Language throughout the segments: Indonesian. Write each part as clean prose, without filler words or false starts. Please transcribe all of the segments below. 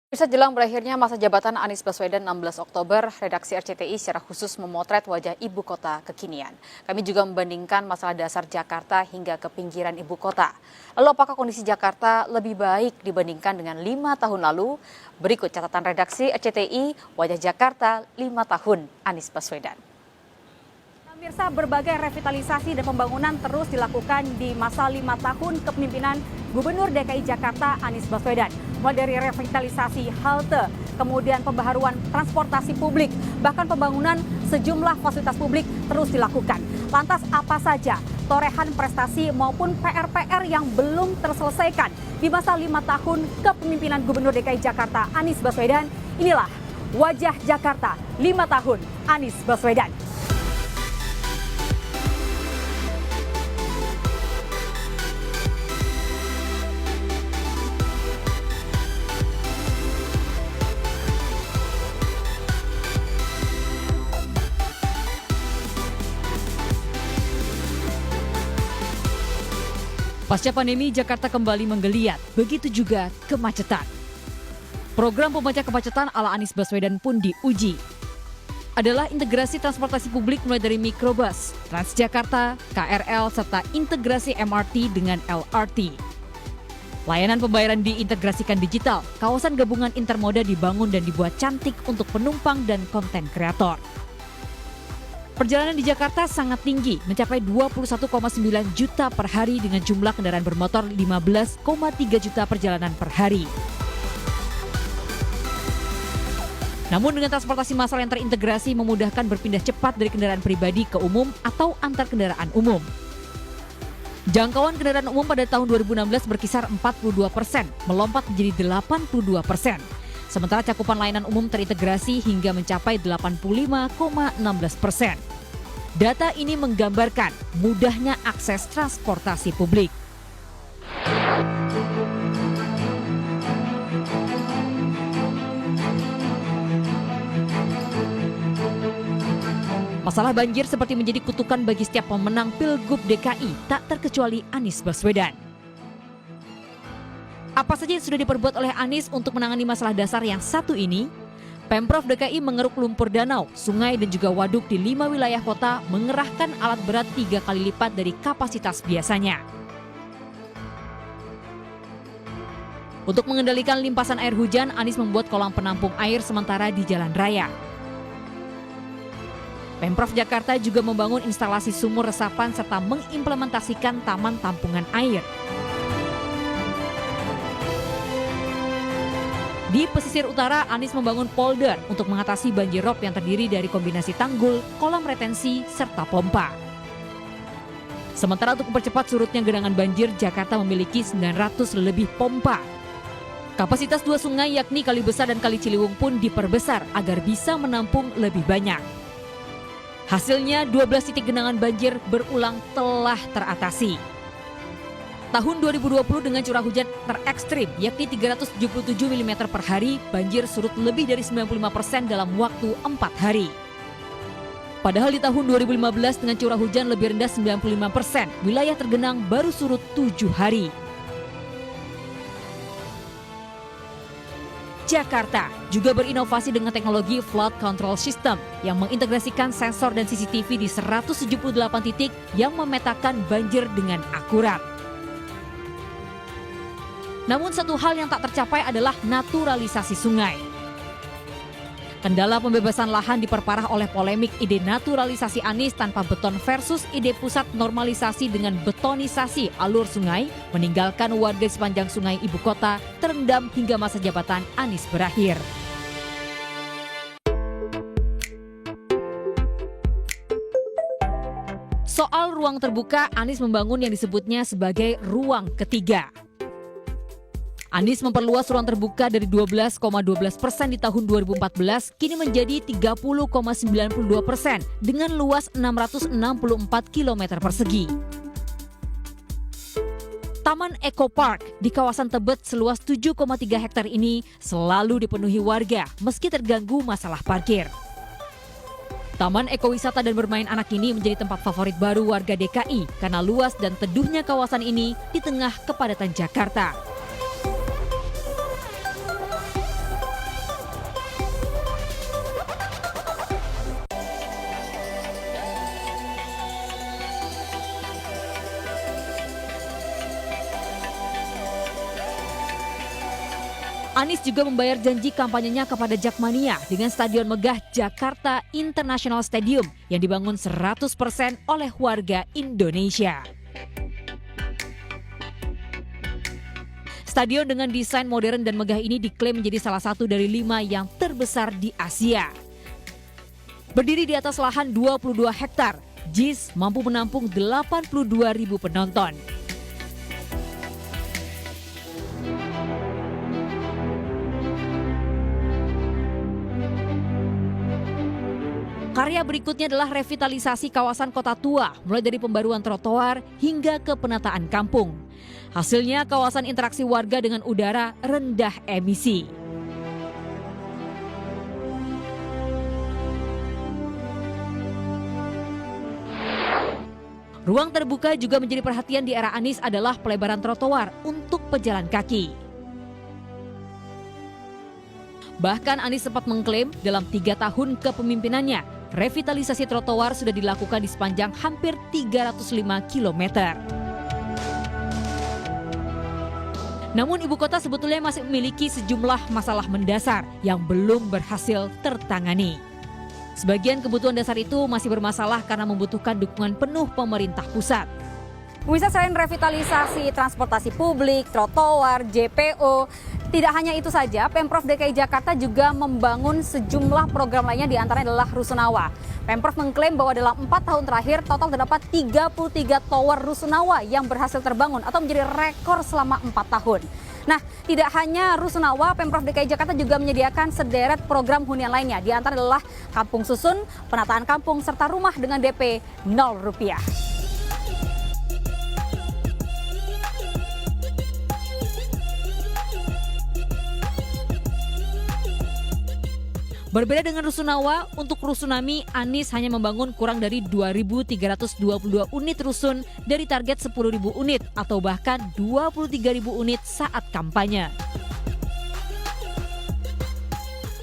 Bisa jelang berakhirnya masa jabatan Anies Baswedan 16 Oktober, redaksi RCTI secara khusus memotret wajah ibu kota kekinian. Kami juga membandingkan masalah dasar Jakarta hingga ke pinggiran ibu kota. Lalu apakah kondisi Jakarta lebih baik dibandingkan dengan 5 tahun lalu? Berikut catatan redaksi RCTI, wajah Jakarta 5 tahun Anies Baswedan. Pemirsa, berbagai revitalisasi dan pembangunan terus dilakukan di masa 5 tahun kepemimpinan Gubernur DKI Jakarta Anies Baswedan. Mulai dari revitalisasi halte, kemudian pembaharuan transportasi publik, bahkan pembangunan sejumlah fasilitas publik terus dilakukan. Lantas apa saja torehan prestasi maupun PR-PR yang belum terselesaikan di masa 5 tahun kepemimpinan Gubernur DKI Jakarta Anies Baswedan? Inilah wajah Jakarta 5 tahun Anies Baswedan. Pasca pandemi, Jakarta kembali menggeliat, begitu juga kemacetan. Program pemecah kemacetan ala Anies Baswedan pun diuji. Adalah integrasi transportasi publik mulai dari mikrobus, Transjakarta, KRL, serta integrasi MRT dengan LRT. Layanan pembayaran diintegrasikan digital, kawasan gabungan intermoda dibangun dan dibuat cantik untuk penumpang dan konten kreator. Perjalanan di Jakarta sangat tinggi, mencapai 21,9 juta per hari dengan jumlah kendaraan bermotor 15,3 juta perjalanan per hari. Namun dengan transportasi massal yang terintegrasi memudahkan berpindah cepat dari kendaraan pribadi ke umum atau antar kendaraan umum. Jangkauan kendaraan umum pada tahun 2016 berkisar 42%, melompat menjadi 82%. Sementara cakupan layanan umum terintegrasi hingga mencapai 85,16%. Data ini menggambarkan mudahnya akses transportasi publik. Masalah banjir seperti menjadi kutukan bagi setiap pemenang Pilgub DKI, tak terkecuali Anies Baswedan. Apa saja yang sudah diperbuat oleh Anies untuk menangani masalah dasar yang satu ini? Pemprov DKI mengeruk lumpur danau, sungai dan juga waduk di 5 wilayah kota, mengerahkan alat berat 3 kali lipat dari kapasitas biasanya. Untuk mengendalikan limpasan air hujan, Anies membuat kolam penampung air sementara di jalan raya. Pemprov Jakarta juga membangun instalasi sumur resapan serta mengimplementasikan taman tampungan air. Di pesisir utara, Anies membangun polder untuk mengatasi banjir rob yang terdiri dari kombinasi tanggul, kolam retensi, serta pompa. Sementara untuk mempercepat surutnya genangan banjir, Jakarta memiliki 900 lebih pompa. Kapasitas 2 sungai yakni Kali Besar dan Kali Ciliwung pun diperbesar agar bisa menampung lebih banyak. Hasilnya 12 titik genangan banjir berulang telah teratasi. Tahun 2020 dengan curah hujan terekstrim yakni 377 mm per hari, banjir surut lebih dari 95% dalam waktu 4 hari. Padahal di tahun 2015 dengan curah hujan lebih rendah 95%, wilayah tergenang baru surut 7 hari. Jakarta juga berinovasi dengan teknologi flood control system yang mengintegrasikan sensor dan CCTV di 178 titik yang memetakan banjir dengan akurat. Namun satu hal yang tak tercapai adalah naturalisasi sungai. Kendala pembebasan lahan diperparah oleh polemik ide naturalisasi Anies tanpa beton versus ide pusat normalisasi dengan betonisasi alur sungai, meninggalkan warga sepanjang sungai ibu kota terendam hingga masa jabatan Anies berakhir. Soal ruang terbuka, Anies membangun yang disebutnya sebagai ruang ketiga. Anies memperluas ruang terbuka dari 12,12% di tahun 2014 kini menjadi 30,92% dengan luas 664 km persegi. Taman Eco Park di kawasan Tebet seluas 7,3 hektar ini selalu dipenuhi warga meski terganggu masalah parkir. Taman ekowisata dan bermain anak ini menjadi tempat favorit baru warga DKI karena luas dan teduhnya kawasan ini di tengah kepadatan Jakarta. Anies juga membayar janji kampanyenya kepada Jakmania dengan stadion megah Jakarta International Stadium yang dibangun 100% oleh warga Indonesia. Stadion dengan desain modern dan megah ini diklaim menjadi salah satu dari 5 yang terbesar di Asia. Berdiri di atas lahan 22 hektar, JIS mampu menampung 82.000 penonton. Karya berikutnya adalah revitalisasi kawasan kota tua, mulai dari pembaruan trotoar hingga ke penataan kampung. Hasilnya kawasan interaksi warga dengan udara rendah emisi. Ruang terbuka juga menjadi perhatian di era Anies adalah pelebaran trotoar untuk pejalan kaki. Bahkan Anies sempat mengklaim dalam 3 tahun kepemimpinannya, revitalisasi trotoar sudah dilakukan di sepanjang hampir 305 km. Namun ibu kota sebetulnya masih memiliki sejumlah masalah mendasar yang belum berhasil tertangani. Sebagian kebutuhan dasar itu masih bermasalah karena membutuhkan dukungan penuh pemerintah pusat. Bisa selain revitalisasi transportasi publik, trotoar, JPO, tidak hanya itu saja, Pemprov DKI Jakarta juga membangun sejumlah program lainnya, diantaranya adalah Rusunawa. Pemprov mengklaim bahwa dalam 4 tahun terakhir total terdapat 33 tower Rusunawa yang berhasil terbangun atau menjadi rekor selama 4 tahun. Nah, tidak hanya Rusunawa, Pemprov DKI Jakarta juga menyediakan sederet program hunian lainnya, diantaranya adalah Kampung Susun, penataan kampung, serta rumah dengan DP 0 rupiah. Berbeda dengan Rusunawa, untuk Rusunami, Anies hanya membangun kurang dari 2.322 unit rusun dari target 10.000 unit atau bahkan 23.000 unit saat kampanye.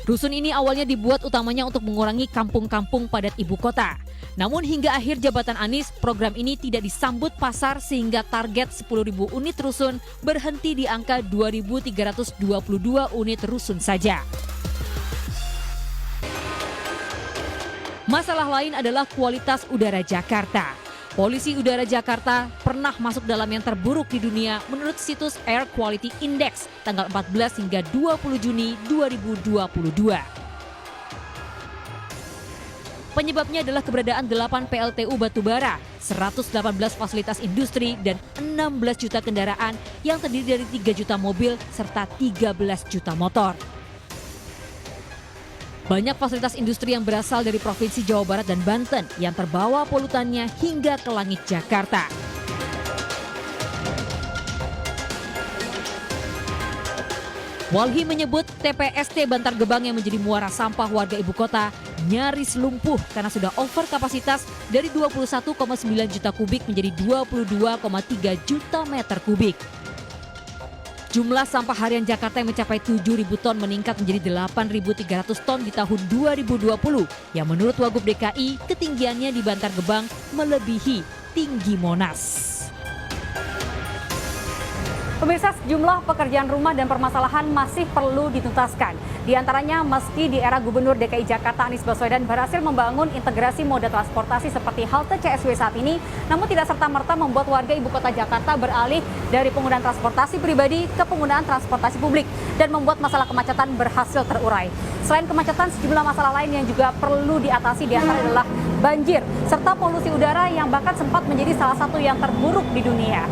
Rusun ini awalnya dibuat utamanya untuk mengurangi kampung-kampung padat ibu kota. Namun hingga akhir jabatan Anies, program ini tidak disambut pasar sehingga target 10.000 unit rusun berhenti di angka 2.322 unit rusun saja. Masalah lain adalah kualitas udara Jakarta. Polusi udara Jakarta pernah masuk dalam yang terburuk di dunia menurut situs Air Quality Index tanggal 14 hingga 20 Juni 2022. Penyebabnya adalah keberadaan 8 PLTU batubara, 118 fasilitas industri, dan 16 juta kendaraan yang terdiri dari 3 juta mobil serta 13 juta motor. Banyak fasilitas industri yang berasal dari Provinsi Jawa Barat dan Banten yang terbawa polutannya hingga ke langit Jakarta. Walhi menyebut TPST Bantar Gebang yang menjadi muara sampah warga ibu kota nyaris lumpuh karena sudah over kapasitas dari 21,9 juta kubik menjadi 22,3 juta meter kubik. Jumlah sampah harian Jakarta yang mencapai 7.000 ton meningkat menjadi 8.300 ton di tahun 2020 yang menurut Wagub DKI ketinggiannya di Bantar Gebang melebihi tinggi Monas. Pemirsa, sejumlah pekerjaan rumah dan permasalahan masih perlu dituntaskan. Di antaranya meski di era Gubernur DKI Jakarta Anies Baswedan berhasil membangun integrasi moda transportasi seperti halte CSW saat ini, namun tidak serta-merta membuat warga ibu kota Jakarta beralih dari penggunaan transportasi pribadi ke penggunaan transportasi publik dan membuat masalah kemacetan berhasil terurai. Selain kemacetan, sejumlah masalah lain yang juga perlu diatasi di antaranya adalah banjir serta polusi udara yang bahkan sempat menjadi salah satu yang terburuk di dunia.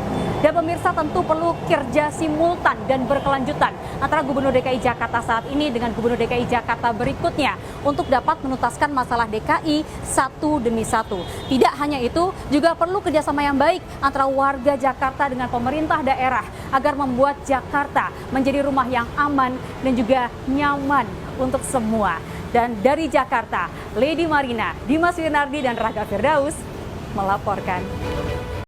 Dan pemirsa, tentu perlu kerja simultan dan berkelanjutan antara Gubernur DKI Jakarta saat ini dengan Gubernur DKI Jakarta berikutnya untuk dapat menuntaskan masalah DKI satu demi satu. Tidak hanya itu, juga perlu kerjasama yang baik antara warga Jakarta dengan pemerintah daerah agar membuat Jakarta menjadi rumah yang aman dan juga nyaman untuk semua. Dan dari Jakarta, Lady Marina, Dimas Winardi, dan Raga Firdaus melaporkan.